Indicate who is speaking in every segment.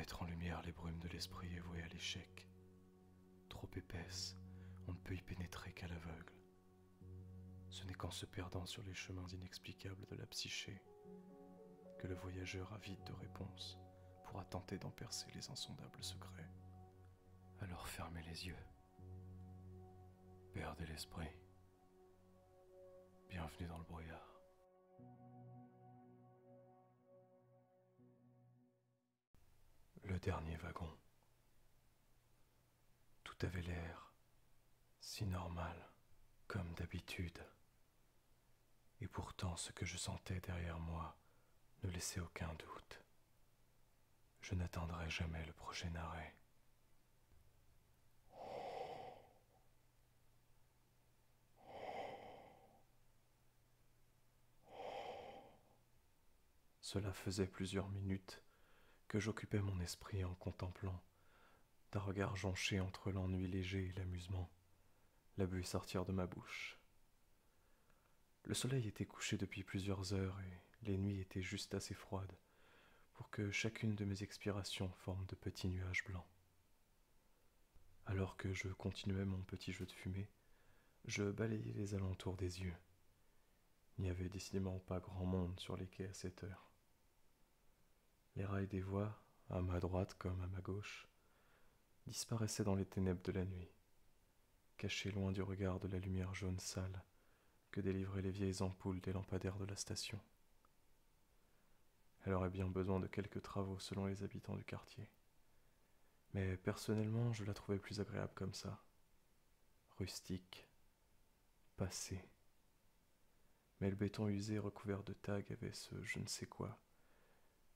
Speaker 1: Mettre en lumière les brumes de l'esprit est voué à l'échec. Trop épaisse, on ne peut y pénétrer qu'à l'aveugle. Ce n'est qu'en se perdant sur les chemins inexplicables de la psyché que le voyageur avide de réponses pourra tenter d'en percer les insondables secrets. Alors fermez les yeux. Perdez l'esprit. Bienvenue dans le brouillard. Le dernier wagon. Tout avait l'air si normal, comme d'habitude. Et pourtant ce que je sentais derrière moi ne laissait aucun doute. Je n'atteindrai jamais le prochain arrêt. Cela faisait plusieurs minutes que j'occupais mon esprit en contemplant, d'un regard jonché entre l'ennui léger et l'amusement, la buée sortir de ma bouche. Le soleil était couché depuis plusieurs heures et les nuits étaient juste assez froides pour que chacune de mes expirations forme de petits nuages blancs. Alors que je continuais mon petit jeu de fumée, je balayais les alentours des yeux. Il n'y avait décidément pas grand monde sur les quais à cette heure. Les rails des voies, à ma droite comme à ma gauche, disparaissaient dans les ténèbres de la nuit, cachés loin du regard de la lumière jaune sale que délivraient les vieilles ampoules des lampadaires de la station. Elle aurait bien besoin de quelques travaux selon les habitants du quartier. Mais personnellement, je la trouvais plus agréable comme ça. Rustique, passé. Mais le béton usé recouvert de tags avait ce je ne sais quoi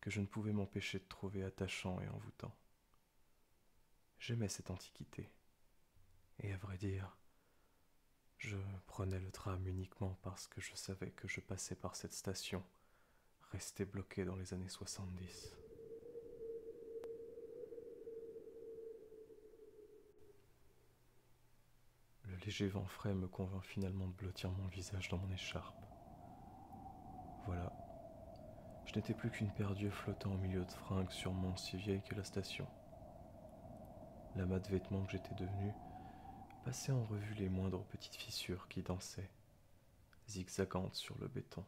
Speaker 1: que je ne pouvais m'empêcher de trouver attachant et envoûtant. J'aimais cette antiquité. Et à vrai dire, je prenais le tram uniquement parce que je savais que je passais par cette station, restée bloquée dans les années 70. Le léger vent frais me convint finalement de blottir mon visage dans mon écharpe. Voilà, je n'étais plus qu'une paire d'yeux flottant au milieu de fringues sûrement si vieilles que la station. L'amas de vêtements que j'étais devenu passait en revue les moindres petites fissures qui dansaient, zigzagantes sur le béton.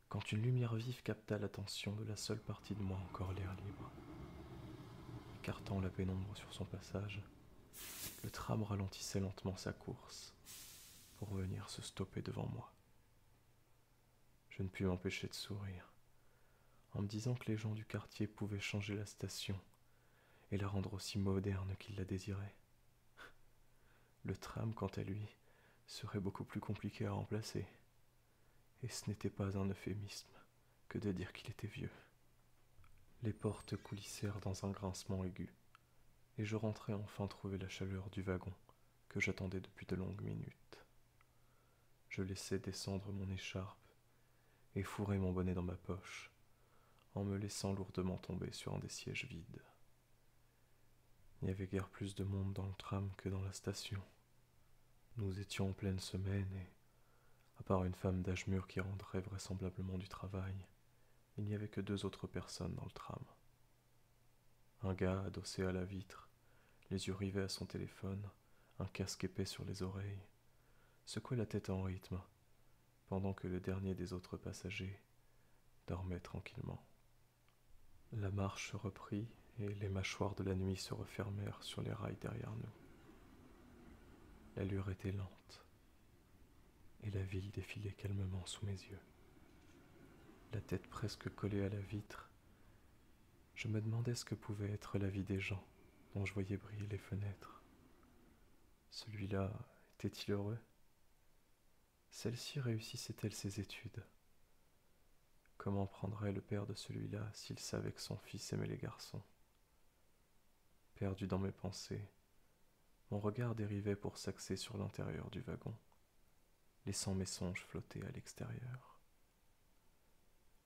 Speaker 1: Quand une lumière vive capta l'attention de la seule partie de moi encore l'air libre. Écartant la pénombre sur son passage, le tram ralentissait lentement sa course pour venir se stopper devant moi. Je ne pus m'empêcher de sourire, en me disant que les gens du quartier pouvaient changer la station et la rendre aussi moderne qu'ils la désiraient. Le tram, quant à lui, serait beaucoup plus compliqué à remplacer, et ce n'était pas un euphémisme que de dire qu'il était vieux. Les portes coulissèrent dans un grincement aigu, et je rentrai enfin trouver la chaleur du wagon que j'attendais depuis de longues minutes. Je laissai descendre mon écharpe et fourrai mon bonnet dans ma poche, en me laissant lourdement tomber sur un des sièges vides. Il n'y avait guère plus de monde dans le tram que dans la station. Nous étions en pleine semaine et, à part une femme d'âge mûr qui rentrait vraisemblablement du travail, il n'y avait que 2 autres personnes dans le tram. Un gars adossé à la vitre, les yeux rivés à son téléphone, un casque épais sur les oreilles, secouait la tête en rythme, pendant que le dernier des autres passagers dormait tranquillement. La marche reprit et les mâchoires de la nuit se refermèrent sur les rails derrière nous. L'allure était lente, et la ville défilait calmement sous mes yeux. La tête presque collée à la vitre, je me demandais ce que pouvait être la vie des gens dont je voyais briller les fenêtres. Celui-là était-il heureux? Celle-ci réussissait-elle ses études? Comment prendrait le père de celui-là s'il savait que son fils aimait les garçons? Perdu dans mes pensées, mon regard dérivait pour s'axer sur l'intérieur du wagon, laissant mes songes flotter à l'extérieur.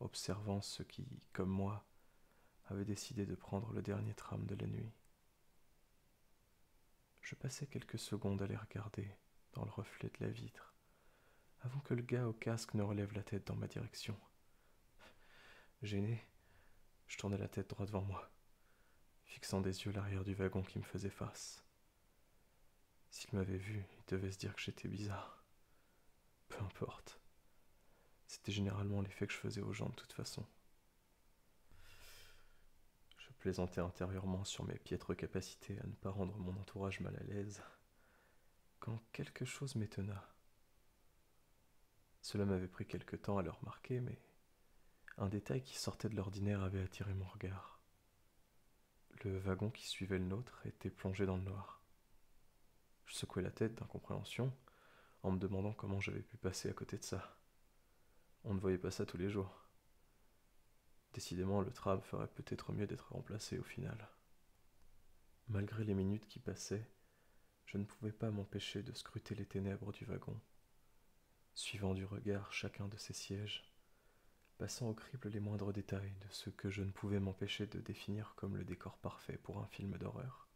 Speaker 1: Observant ceux qui, comme moi, avaient décidé de prendre le dernier tram de la nuit. Je passais quelques secondes à les regarder dans le reflet de la vitre, avant que le gars au casque ne relève la tête dans ma direction. Gêné, je tournai la tête droit devant moi, fixant des yeux l'arrière du wagon qui me faisait face. S'il m'avait vu, il devait se dire que j'étais bizarre. Peu importe. C'était généralement l'effet que je faisais aux gens de toute façon. Je plaisantais intérieurement sur mes piètres capacités à ne pas rendre mon entourage mal à l'aise, quand quelque chose m'étonna. Cela m'avait pris quelque temps à le remarquer, mais un détail qui sortait de l'ordinaire avait attiré mon regard. Le wagon qui suivait le nôtre était plongé dans le noir. Je secouai la tête d'incompréhension en me demandant comment j'avais pu passer à côté de ça. On ne voyait pas ça tous les jours. Décidément, le tram ferait peut-être mieux d'être remplacé au final. Malgré les minutes qui passaient, je ne pouvais pas m'empêcher de scruter les ténèbres du wagon, suivant du regard chacun de ses sièges, passant au crible les moindres détails de ce que je ne pouvais m'empêcher de définir comme le décor parfait pour un film d'horreur.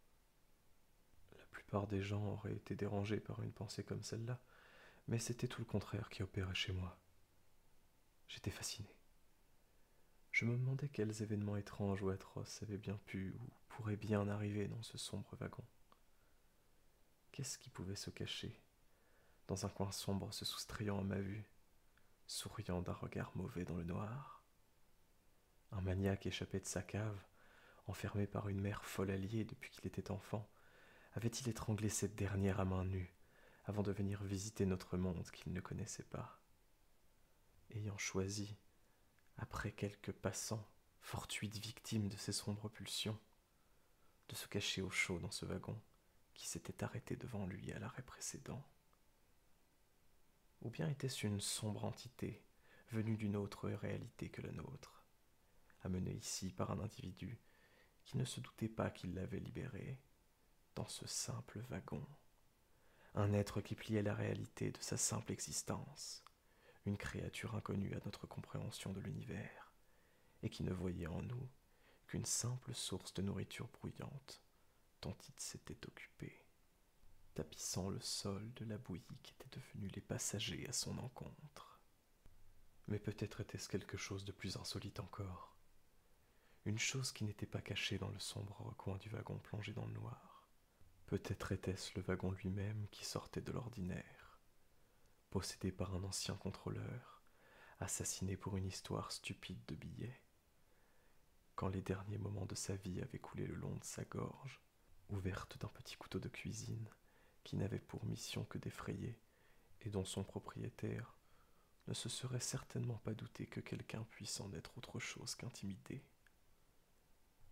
Speaker 1: La plupart des gens auraient été dérangés par une pensée comme celle-là, mais c'était tout le contraire qui opérait chez moi. J'étais fasciné. Je me demandais quels événements étranges ou atroces avaient bien pu ou pourraient bien arriver dans ce sombre wagon. Qu'est-ce qui pouvait se cacher, dans un coin sombre se soustrayant à ma vue, souriant d'un regard mauvais dans le noir? Un maniaque échappé de sa cave, enfermé par une mère folle alliée depuis qu'il était enfant, avait-il étranglé cette dernière à main nue, avant de venir visiter notre monde qu'il ne connaissait pas? Ayant choisi, après quelques passants, fortuites victimes de ces sombres pulsions, de se cacher au chaud dans ce wagon qui s'était arrêté devant lui à l'arrêt précédent. Ou bien était-ce une sombre entité venue d'une autre réalité que la nôtre, amenée ici par un individu qui ne se doutait pas qu'il l'avait libéré dans ce simple wagon, un être qui pliait la réalité de sa simple existence, une créature inconnue à notre compréhension de l'univers, et qui ne voyait en nous qu'une simple source de nourriture bruyante dont il s'était occupé, tapissant le sol de la bouillie qui étaient devenus les passagers à son encontre. Mais peut-être était-ce quelque chose de plus insolite encore, une chose qui n'était pas cachée dans le sombre recoin du wagon plongé dans le noir. Peut-être était-ce le wagon lui-même qui sortait de l'ordinaire, possédé par un ancien contrôleur, assassiné pour une histoire stupide de billets, quand les derniers moments de sa vie avaient coulé le long de sa gorge, ouverte d'un petit couteau de cuisine qui n'avait pour mission que d'effrayer et dont son propriétaire ne se serait certainement pas douté que quelqu'un puisse en être autre chose qu'intimidé.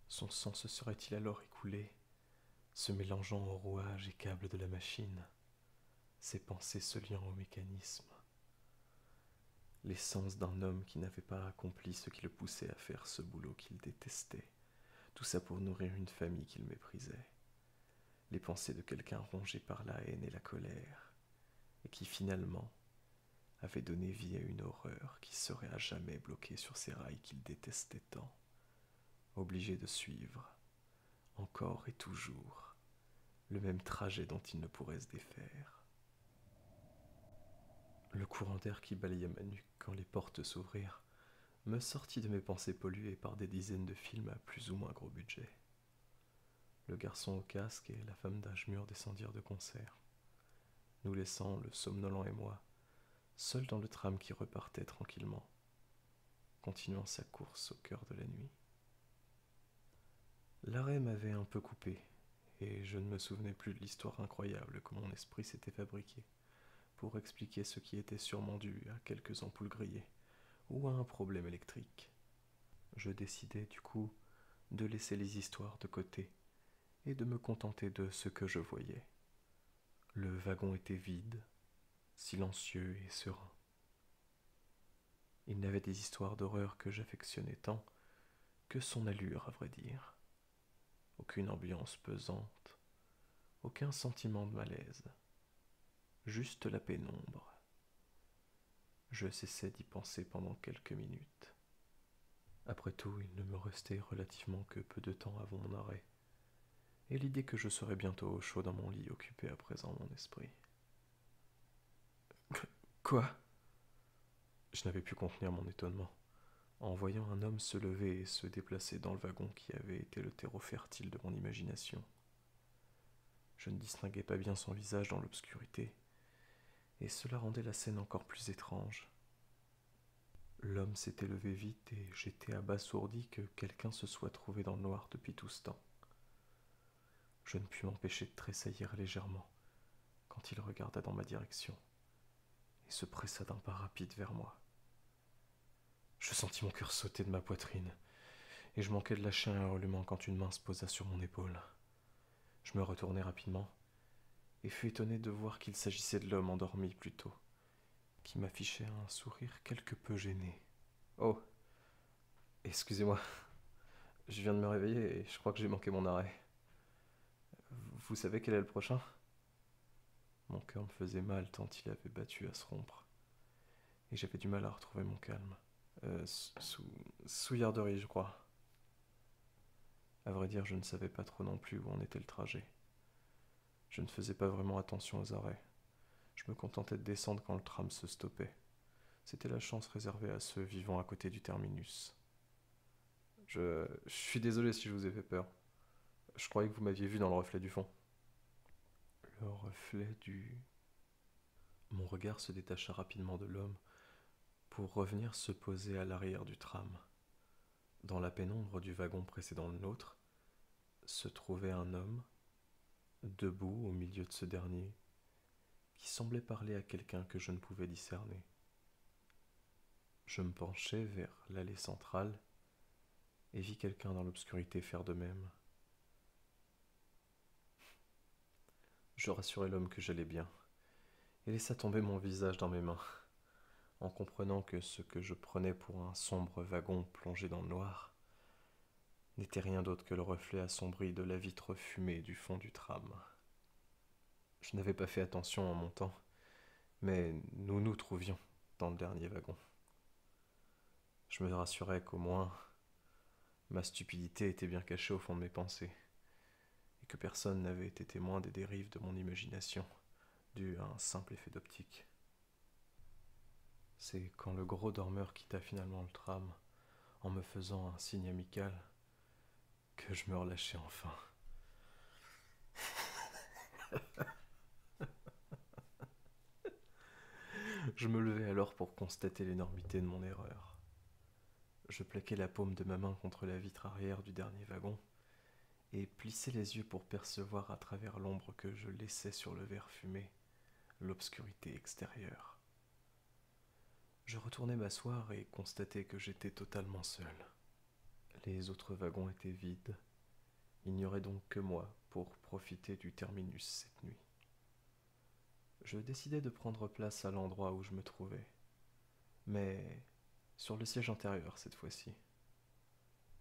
Speaker 1: Son sang se serait-il alors écoulé, se mélangeant aux rouages et câbles de la machine, ses pensées se liant au mécanisme? L'essence d'un homme qui n'avait pas accompli ce qui le poussait à faire ce boulot qu'il détestait, tout ça pour nourrir une famille qu'il méprisait. Les pensées de quelqu'un rongé par la haine et la colère, et qui finalement avait donné vie à une horreur qui serait à jamais bloquée sur ces rails qu'il détestait tant, obligé de suivre, encore et toujours, le même trajet dont il ne pourrait se défaire. Le courant d'air qui balayait ma nuque quand les portes s'ouvrirent me sortit de mes pensées polluées par des dizaines de films à plus ou moins gros budget. Le garçon au casque et la femme d'âge mûr descendirent de concert, nous laissant, le somnolent et moi, seuls dans le tram qui repartait tranquillement, continuant sa course au cœur de la nuit. L'arrêt m'avait un peu coupé, et je ne me souvenais plus de l'histoire incroyable que mon esprit s'était fabriquée pour expliquer ce qui était sûrement dû à quelques ampoules grillées ou à un problème électrique. Je décidai du coup de laisser les histoires de côté et de me contenter de ce que je voyais. Le wagon était vide, silencieux et serein. Il n'avait des histoires d'horreur que j'affectionnais tant que son allure, à vrai dire. Aucune ambiance pesante, aucun sentiment de malaise, juste la pénombre. Je cessai d'y penser pendant quelques minutes. Après tout, il ne me restait relativement que peu de temps avant mon arrêt, et l'idée que je serais bientôt au chaud dans mon lit occupait à présent mon esprit. Quoi? Je n'avais pu contenir mon étonnement. en voyant un homme se lever et se déplacer dans le wagon qui avait été le terreau fertile de mon imagination. Je ne distinguais pas bien son visage dans l'obscurité, et cela rendait la scène encore plus étrange. L'homme s'était levé vite et j'étais abasourdi que quelqu'un se soit trouvé dans le noir depuis tout ce temps. Je ne pus m'empêcher de tressaillir légèrement quand il regarda dans ma direction et se pressa d'un pas rapide vers moi. Je sentis mon cœur sauter de ma poitrine et je manquais de lâcher un hurlement quand une main se posa sur mon épaule. Je me retournai rapidement et fus étonné de voir qu'il s'agissait de l'homme endormi plus tôt, qui m'affichait un sourire quelque peu gêné. Oh, excusez-moi, je viens de me réveiller et je crois que j'ai manqué mon arrêt. Vous savez quel est le prochain? Mon cœur me faisait mal tant il avait battu à se rompre, et j'avais du mal à retrouver mon calme. Souillarderie, je crois. À vrai dire, je ne savais pas trop non plus où en était le trajet. Je ne faisais pas vraiment attention aux arrêts. Je me contentais de descendre quand le tram se stoppait. C'était la chance réservée à ceux vivant à côté du terminus. Je suis désolé si je vous ai fait peur. Je croyais que vous m'aviez vu dans le reflet du fond. Le reflet du... Mon regard se détacha rapidement de l'homme pour revenir se poser à l'arrière du tram. Dans la pénombre du wagon précédant le nôtre, se trouvait un homme, debout au milieu de ce dernier, qui semblait parler à quelqu'un que je ne pouvais discerner. Je me penchai vers l'allée centrale et vis quelqu'un dans l'obscurité faire de même. Je rassurai l'homme que j'allais bien et laissa tomber mon visage dans mes mains, en comprenant que ce que je prenais pour un sombre wagon plongé dans le noir n'était rien d'autre que le reflet assombri de la vitre fumée du fond du tram. Je n'avais pas fait attention en montant, mais nous nous trouvions dans le dernier wagon. Je me rassurais qu'au moins ma stupidité était bien cachée au fond de mes pensées, et que personne n'avait été témoin des dérives de mon imagination, dues à un simple effet d'optique. C'est quand le gros dormeur quitta finalement le tram, en me faisant un signe amical, que je me relâchai enfin. Je me levai alors pour constater l'énormité de mon erreur. Je plaquai la paume de ma main contre la vitre arrière du dernier wagon et plissai les yeux pour percevoir à travers l'ombre que je laissais sur le verre fumé l'obscurité extérieure. Je retournai m'asseoir et constatai que j'étais totalement seul. Les autres wagons étaient vides. Il n'y aurait donc que moi pour profiter du terminus cette nuit. Je décidai de prendre place à l'endroit où je me trouvais, mais sur le siège antérieur cette fois-ci.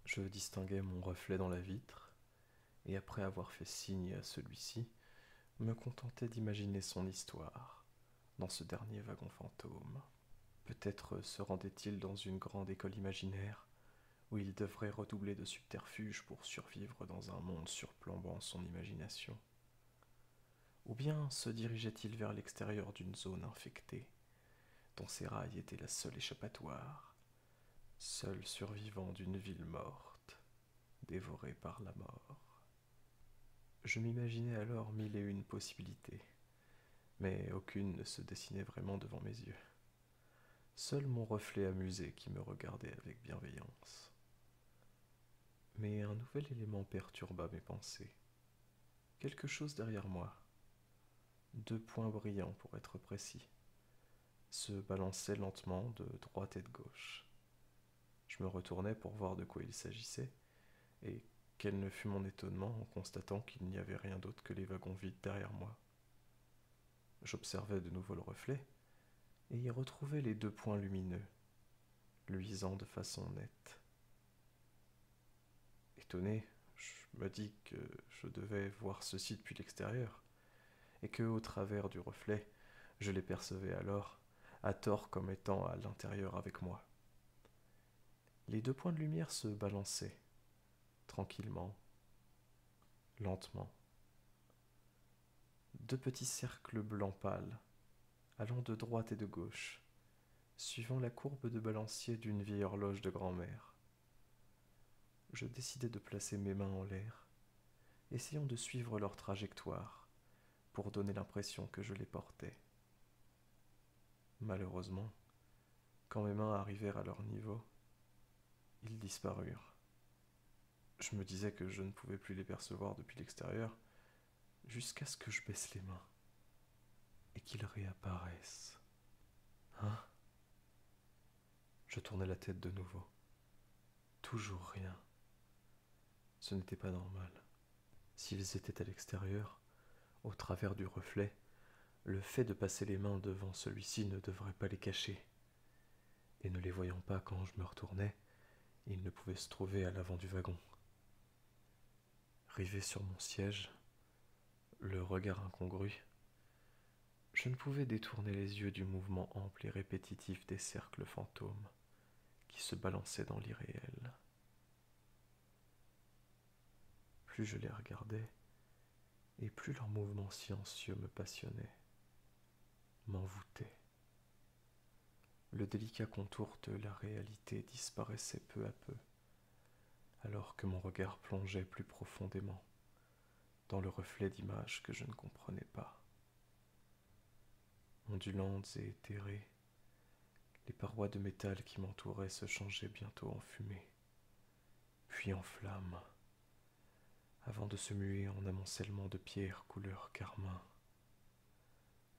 Speaker 1: Je distinguai mon reflet dans la vitre, et après avoir fait signe à celui-ci, me contentais d'imaginer son histoire dans ce dernier wagon fantôme. Peut-être se rendait-il dans une grande école imaginaire où il devrait redoubler de subterfuges pour survivre dans un monde surplombant son imagination. Ou bien se dirigeait-il vers l'extérieur d'une zone infectée, dont ces rails étaient la seule échappatoire, seul survivant d'une ville morte, dévorée par la mort. Je m'imaginais alors mille et une possibilités, mais aucune ne se dessinait vraiment devant mes yeux. Seul mon reflet amusé qui me regardait avec bienveillance. Mais un nouvel élément perturba mes pensées. Quelque chose derrière moi, 2 points brillants pour être précis, se balançaient lentement de droite et de gauche. Je me retournai pour voir de quoi il s'agissait, et quel ne fut mon étonnement en constatant qu'il n'y avait rien d'autre que les wagons vides derrière moi. J'observai de nouveau le reflet, et y retrouvai les 2 points lumineux, luisant de façon nette. Étonné, je me dis que je devais voir ceci depuis l'extérieur, et que, au travers du reflet, je les percevais alors, à tort comme étant à l'intérieur avec moi. Les 2 points de lumière se balançaient, tranquillement, lentement. 2 petits cercles blancs pâles, allant de droite et de gauche, suivant la courbe de balancier d'une vieille horloge de grand-mère. Je décidai de placer mes mains en l'air, essayant de suivre leur trajectoire pour donner l'impression que je les portais. Malheureusement, quand mes mains arrivèrent à leur niveau, ils disparurent. Je me disais que je ne pouvais plus les percevoir depuis l'extérieur, jusqu'à ce que je baisse les mains et qu'ils réapparaissent. Hein? Je tournai la tête de nouveau. Toujours rien. Ce n'était pas normal. S'ils étaient à l'extérieur, au travers du reflet, le fait de passer les mains devant celui-ci ne devrait pas les cacher. Et ne les voyant pas quand je me retournais, ils ne pouvaient se trouver à l'avant du wagon. Rivé sur mon siège, le regard incongru, je ne pouvais détourner les yeux du mouvement ample et répétitif des cercles fantômes qui se balançaient dans l'irréel. Plus je les regardais, et plus leur mouvement silencieux me passionnait, m'envoûtait. Le délicat contour de la réalité disparaissait peu à peu, alors que mon regard plongeait plus profondément dans le reflet d'images que je ne comprenais pas. Ondulantes et éthérées, les parois de métal qui m'entouraient se changeaient bientôt en fumée, puis en flammes, avant de se muer en amoncellement de pierres couleur carmin.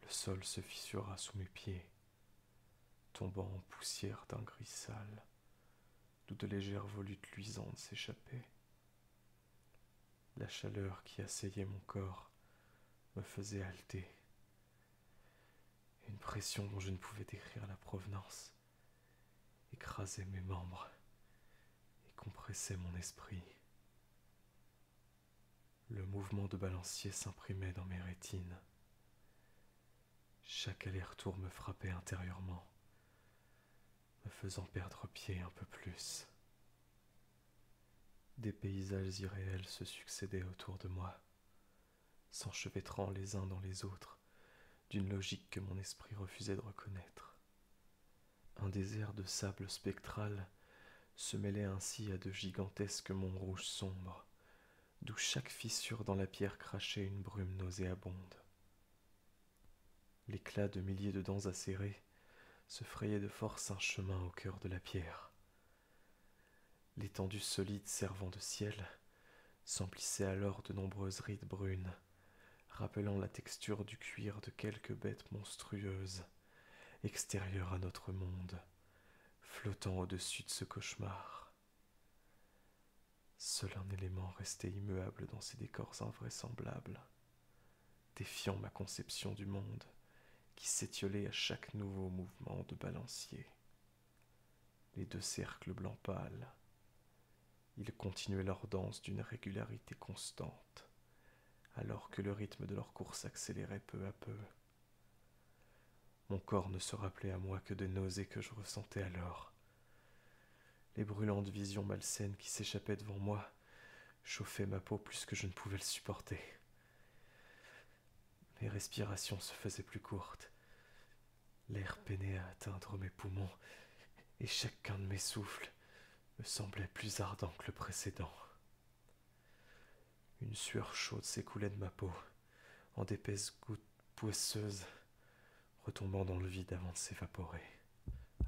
Speaker 1: Le sol se fissura sous mes pieds, tombant en poussière d'un gris sale, d'où de légères volutes luisantes s'échappaient. La chaleur qui assaillait mon corps me faisait halter. Une pression dont je ne pouvais décrire la provenance écrasait mes membres et compressait mon esprit. Le mouvement de balancier s'imprimait dans mes rétines. Chaque aller-retour me frappait intérieurement, me faisant perdre pied un peu plus. Des paysages irréels se succédaient autour de moi, s'enchevêtrant les uns dans les autres, d'une logique que mon esprit refusait de reconnaître. Un désert de sable spectral se mêlait ainsi à de gigantesques monts rouges sombres, d'où chaque fissure dans la pierre crachait une brume nauséabonde. L'éclat de milliers de dents acérées se frayait de force un chemin au cœur de la pierre. L'étendue solide servant de ciel s'emplissait alors de nombreuses rides brunes, rappelant la texture du cuir de quelques bêtes monstrueuses, extérieures à notre monde, flottant au-dessus de ce cauchemar. Seul un élément restait immuable dans ces décors invraisemblables, défiant ma conception du monde, qui s'étiolait à chaque nouveau mouvement de balancier. Les deux cercles blancs pâles. Ils continuaient leur danse d'une régularité constante, alors que le rythme de leur course accélérait peu à peu. Mon corps ne se rappelait à moi que des nausées que je ressentais alors. Les brûlantes visions malsaines qui s'échappaient devant moi chauffaient ma peau plus que je ne pouvais le supporter. Mes respirations se faisaient plus courtes. L'air peinait à atteindre mes poumons, et chacun de mes souffles me semblait plus ardent que le précédent. Une sueur chaude s'écoulait de ma peau, en d'épaisses gouttes poisseuses, retombant dans le vide avant de s'évaporer.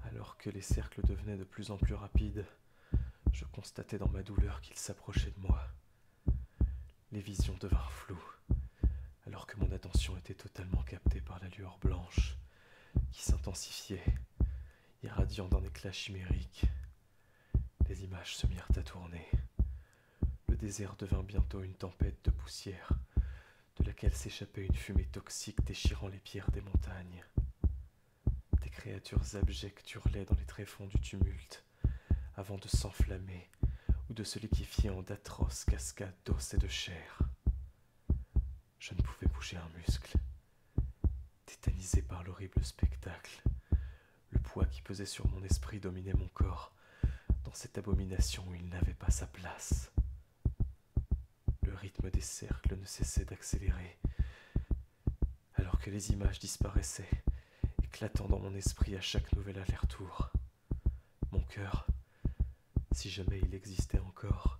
Speaker 1: Alors que les cercles devenaient de plus en plus rapides, je constatais dans ma douleur qu'ils s'approchaient de moi. Les visions devinrent floues, alors que mon attention était totalement captée par la lueur blanche, qui s'intensifiait, irradiant d'un éclat chimérique. Les images se mirent à tourner. Le désert devint bientôt une tempête de poussière, de laquelle s'échappait une fumée toxique déchirant les pierres des montagnes. Des créatures abjectes hurlaient dans les tréfonds du tumulte, avant de s'enflammer ou de se liquéfier en d'atroces cascades d'os et de chair. Je ne pouvais bouger un muscle. Tétanisé par l'horrible spectacle, le poids qui pesait sur mon esprit dominait mon corps, dans cette abomination où il n'avait pas sa place. Le rythme des cercles ne cessait d'accélérer, alors que les images disparaissaient et éclatant dans mon esprit à chaque nouvel aller-retour. Mon cœur, si jamais il existait encore,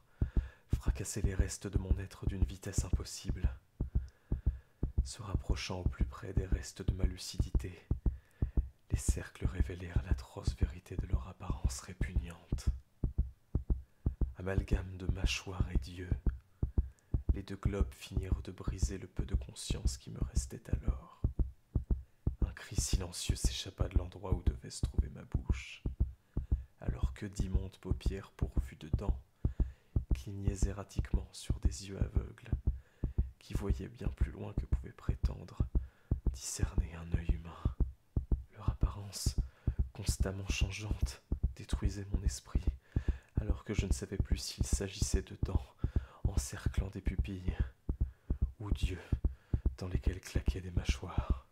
Speaker 1: fracassait les restes de mon être d'une vitesse impossible. Se rapprochant au plus près des restes de ma lucidité, les cercles révélèrent l'atroce vérité de leur apparence répugnante. Amalgame de mâchoire et d'yeux, les deux globes finirent de briser le peu de conscience qui me restait alors. Un cri silencieux s'échappa de l'endroit où devait se trouver ma bouche, alors que d'immondes paupières pourvues de dents clignaient erratiquement sur des yeux aveugles, qui voyaient bien plus loin que pouvait prétendre discerner un œil humain. Leur apparence, constamment changeante, détruisait mon esprit, alors que je ne savais plus s'il s'agissait de dents encerclant des pupilles, ou d'yeux dans lesquels claquaient des mâchoires.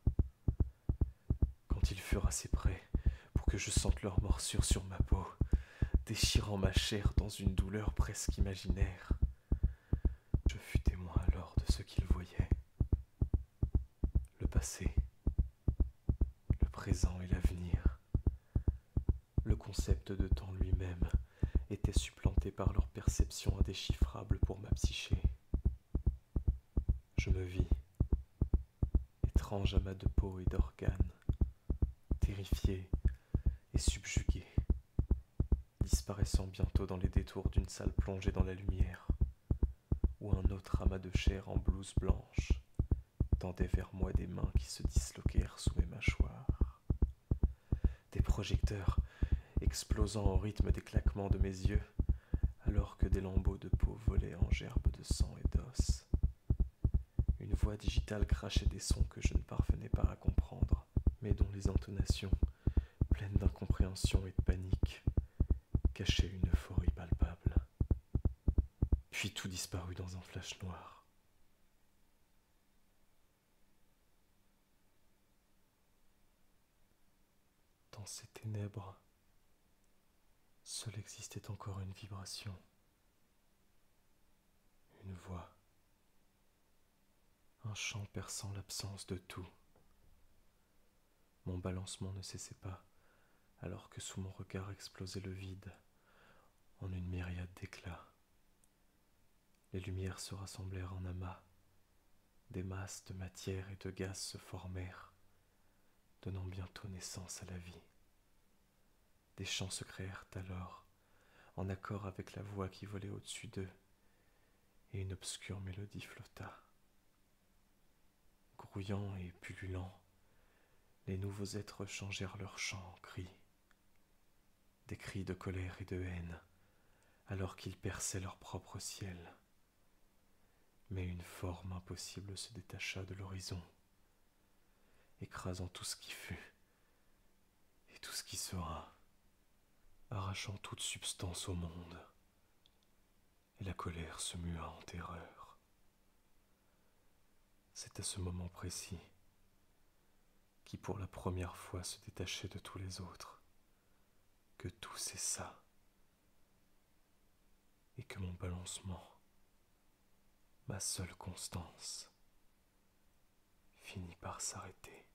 Speaker 1: Quand ils furent assez près pour que je sente leur morsure sur ma peau, déchirant ma chair dans une douleur presque imaginaire, je fus témoin alors de ce qu'ils voyaient. Le passé, le présent et l'avenir. Le concept de temps lui-même était supplanté par leur perception indéchiffrable pour ma psyché. Je me vis, étrange amas de peau et d'organes, terrifié et subjugué, disparaissant bientôt dans les détours d'une salle plongée dans la lumière, où un autre amas de chair en blouse blanche tendait vers moi des mains qui se disloquèrent sous mes mâchoires. Des projecteurs explosant au rythme des claquements de mes yeux, alors que des lambeaux de peau volaient en gerbes de sang et d'os. Une voix digitale crachait des sons que je ne parvenais pas à comprendre, mais dont les intonations, pleines d'incompréhension et de panique, cachaient une euphorie palpable. Puis tout disparut dans un flash noir. Dans ces ténèbres, seule existait encore une vibration, une voix, un chant perçant l'absence de tout. Mon balancement ne cessait pas, alors que sous mon regard explosait le vide, en une myriade d'éclats. Les lumières se rassemblèrent en amas, des masses de matière et de gaz se formèrent, donnant bientôt naissance à la vie. Des chants se créèrent alors, en accord avec la voix qui volait au-dessus d'eux, et une obscure mélodie flotta. Grouillant et pullulant, les nouveaux êtres changèrent leurs chants en cris, des cris de colère et de haine, alors qu'ils perçaient leur propre ciel. Mais une forme impossible se détacha de l'horizon, écrasant tout ce qui fut et tout ce qui sera, arrachant toute substance au monde, et la colère se mua en terreur. C'est à ce moment précis, qui pour la première fois se détachait de tous les autres, que tout cessa, et que mon balancement, ma seule constance, finit par s'arrêter,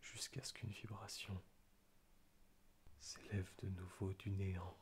Speaker 1: jusqu'à ce qu'une vibration s'élève de nouveau du néant.